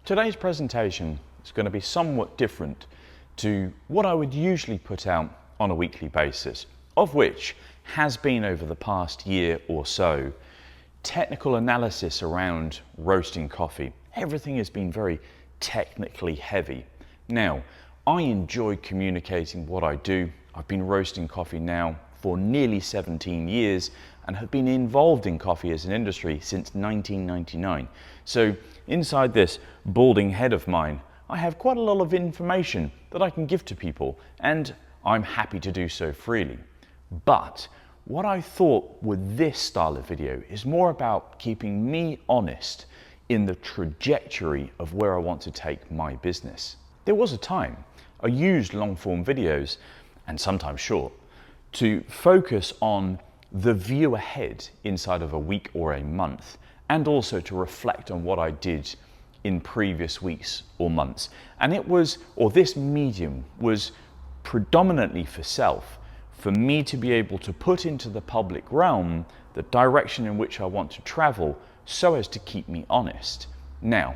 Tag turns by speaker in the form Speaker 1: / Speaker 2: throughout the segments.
Speaker 1: Today's presentation is going to be somewhat different to what I would usually put out on a weekly basis, of which has been over the past year or so technical analysis around roasting coffee. Everything has been very technically heavy. Now, I enjoy communicating what I do. I've been roasting coffee now for nearly 17 years and have been involved in coffee as an industry since 1999. So inside this balding head of mine, I have quite a lot of information that I can give to people, and I'm happy to do so freely. But what I thought with this style of video is more about keeping me honest in the trajectory of where I want to take my business. There was a time I used long form videos, and sometimes short, to focus on the view ahead inside of a week or a month, and also to reflect on what I did in previous weeks or months. And it was, or this medium was predominantly for self, for me to be able to put into the public realm the direction in which I want to travel so as to keep me honest. Now,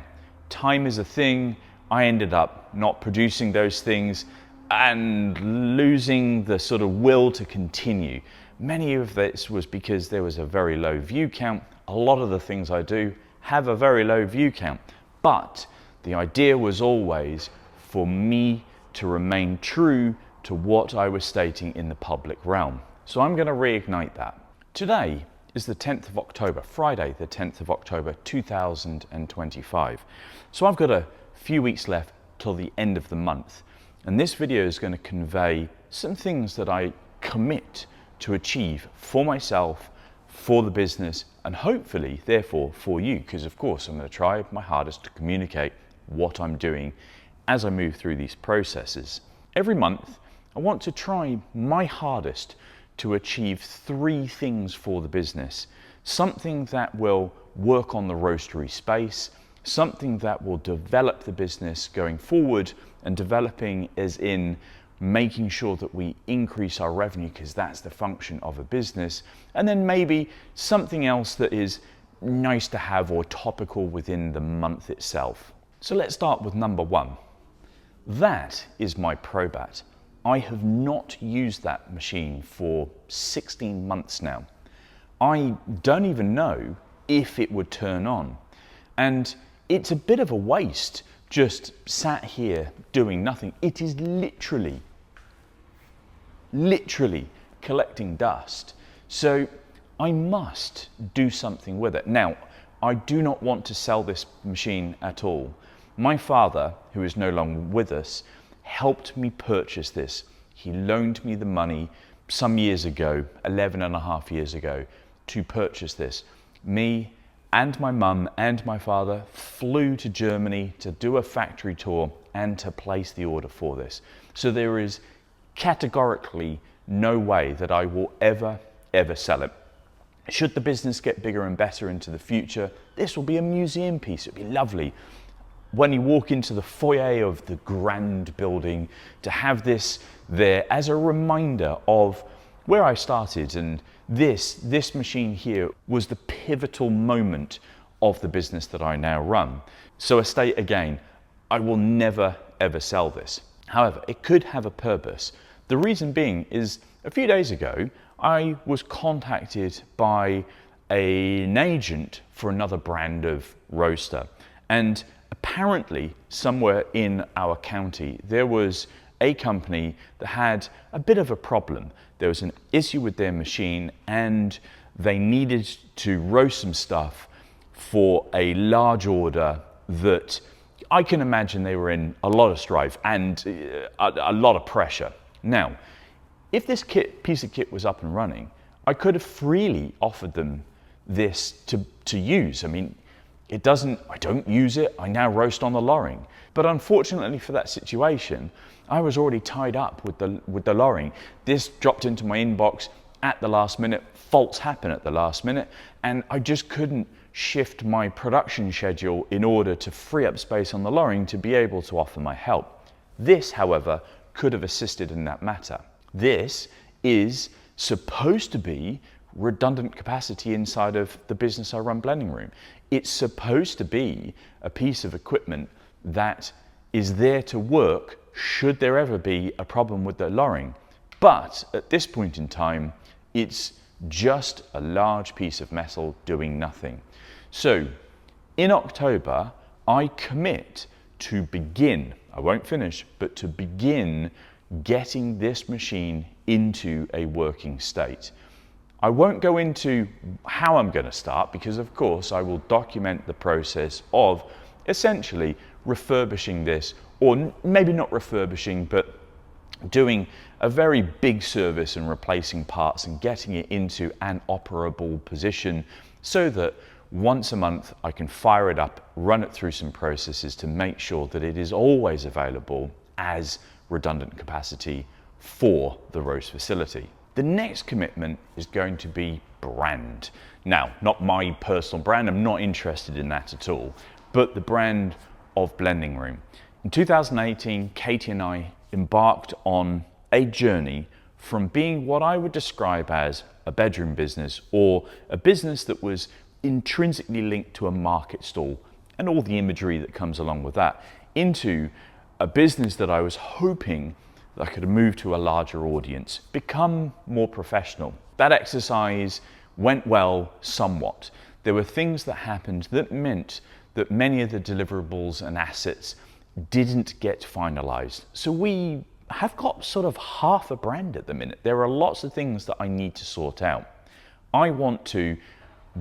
Speaker 1: time is a thing. I ended up not producing those things and losing the sort of will to continue. Many of this was because there was a very low view count. A lot of the things I do have a very low view count, but the idea was always for me to remain true to what I was stating in the public realm. So I'm going to reignite that. Today is the 10th of October, Friday the 10th of October 2025. So I've got a few weeks left till the end of the month, and this video is going to convey some things that I commit to achieve for myself, for the business, and hopefully therefore for you, because of course I'm going to try my hardest to communicate what I'm doing as I move through these processes. Every month I want to try my hardest to achieve 3 things for the business. Something that will work on the roastery space, something that will develop the business going forward, and developing as in making sure that we increase our revenue, because that's the function of a business, and then maybe something else that is nice to have or topical within the month itself. So let's start with number 1. That is my Probat. I have not used that machine for 16 months now. I don't even know if it would turn on, and it's a bit of a waste just sat here doing nothing. It is literally collecting dust. So I must do something with it. Now, I do not want to sell this machine at all. My father, who is no longer with us, helped me purchase this. He loaned me the money some years ago, 11 and a half years ago, to purchase this. Me and my mum and my father flew to Germany to do a factory tour and to place the order for this. So there is categorically no way that I will ever sell it. Should the business get bigger and better into the future, this will be a museum piece. It'll be lovely. When you walk into the foyer of the grand building, to have this there as a reminder of where I started, and this machine here was the pivotal moment of the business that I now run. So I state again, I will never ever sell this. However, it could have a purpose. The reason being is a few days ago, I was contacted by an agent for another brand of roaster, and apparently somewhere in our county there was a company that had a bit of a problem. There was an issue with their machine and they needed to roast some stuff for a large order that I can imagine they were in a lot of strife and a lot of pressure. Now, if this piece of kit was up and running, I could have freely offered them this to use. I mean, I don't use it, I now roast on the loring. But unfortunately for that situation, I was already tied up with the loring. This dropped into my inbox at the last minute, faults happen at the last minute, and I just couldn't shift my production schedule in order to free up space on the loring to be able to offer my help. This, however, could have assisted in that matter. This is supposed to be redundant capacity inside of the business I run, Blending Room. It's supposed to be a piece of equipment that is there to work should there ever be a problem with the lorrying. But at this point in time, it's just a large piece of metal doing nothing. So in October, I commit to begin, I won't finish, but to begin getting this machine into a working state. I won't go into how I'm going to start because of course I will document the process of essentially refurbishing this, or maybe not refurbishing, but doing a very big service and replacing parts and getting it into an operable position so that once a month I can fire it up, run it through some processes to make sure that it is always available as redundant capacity for the roast facility. The next commitment is going to be brand. Now, not my personal brand, I'm not interested in that at all, but the brand of Blending Room. In 2018, Katie and I embarked on a journey from being what I would describe as a bedroom business, or a business that was intrinsically linked to a market stall and all the imagery that comes along with that, into a business that I was hoping that I could move to a larger audience, become more professional. That exercise went well somewhat. There were things that happened that meant that many of the deliverables and assets didn't get finalized. So we have got sort of half a brand at the minute. There are lots of things that I need to sort out. I want to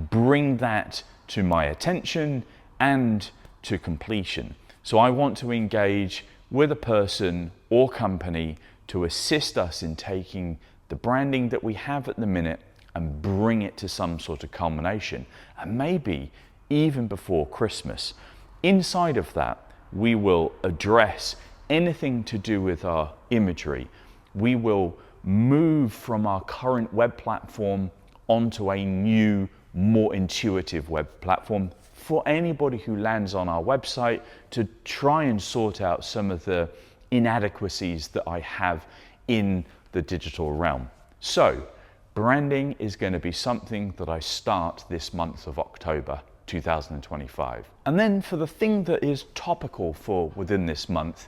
Speaker 1: bring that to my attention and to completion. So I want to engage with a person or company to assist us in taking the branding that we have at the minute and bring it to some sort of culmination, and maybe even before Christmas. Inside of that, we will address anything to do with our imagery. We will move from our current web platform onto a new, more intuitive web platform for anybody who lands on our website, to try and sort out some of the inadequacies that I have in the digital realm. So branding is going to be something that I start this month of October 2025. And then for the thing that is topical for within this month,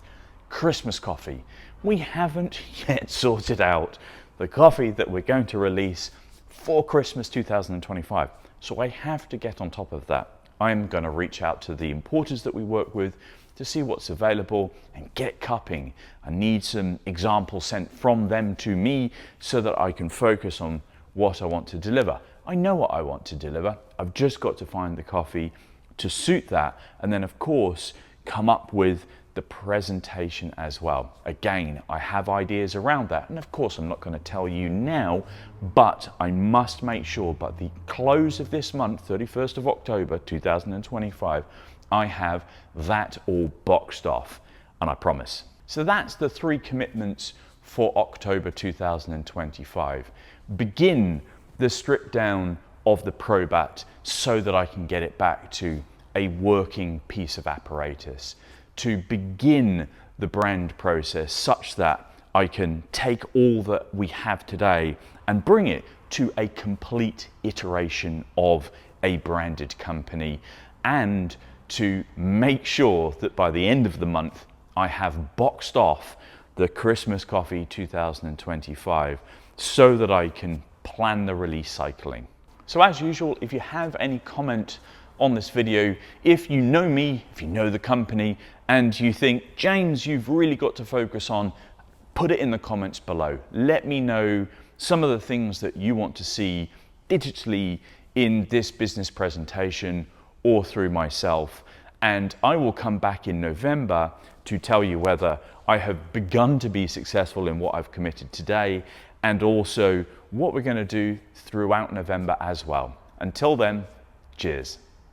Speaker 1: Christmas coffee. We haven't yet sorted out the coffee that we're going to release for Christmas 2025. So I have to get on top of that. I'm going to reach out to the importers that we work with to see what's available and get cupping. I need some examples sent from them to me so that I can focus on what I want to deliver. I know what I want to deliver. I've just got to find the coffee to suit that, and then of course come up with the presentation as well. Again, I have ideas around that, and of course I'm not going to tell you now, but I must make sure by the close of this month, 31st of October 2025, I have that all boxed off, and I promise. So that's the 3 commitments for October 2025. Begin the strip down of the Probat so that I can get it back to a working piece of apparatus. To begin the brand process such that I can take all that we have today and bring it to a complete iteration of a branded company, and to make sure that by the end of the month I have boxed off the Christmas coffee 2025 so that I can plan the release cycling. So as usual, if you have any comment on this video, if you know me, if you know the company, and you think, James, you've really got to focus on, put it in the comments below. Let me know some of the things that you want to see digitally in this business presentation or through myself. And I will come back in November to tell you whether I have begun to be successful in what I've committed today, and also what we're going to do throughout November as well. Until then, cheers.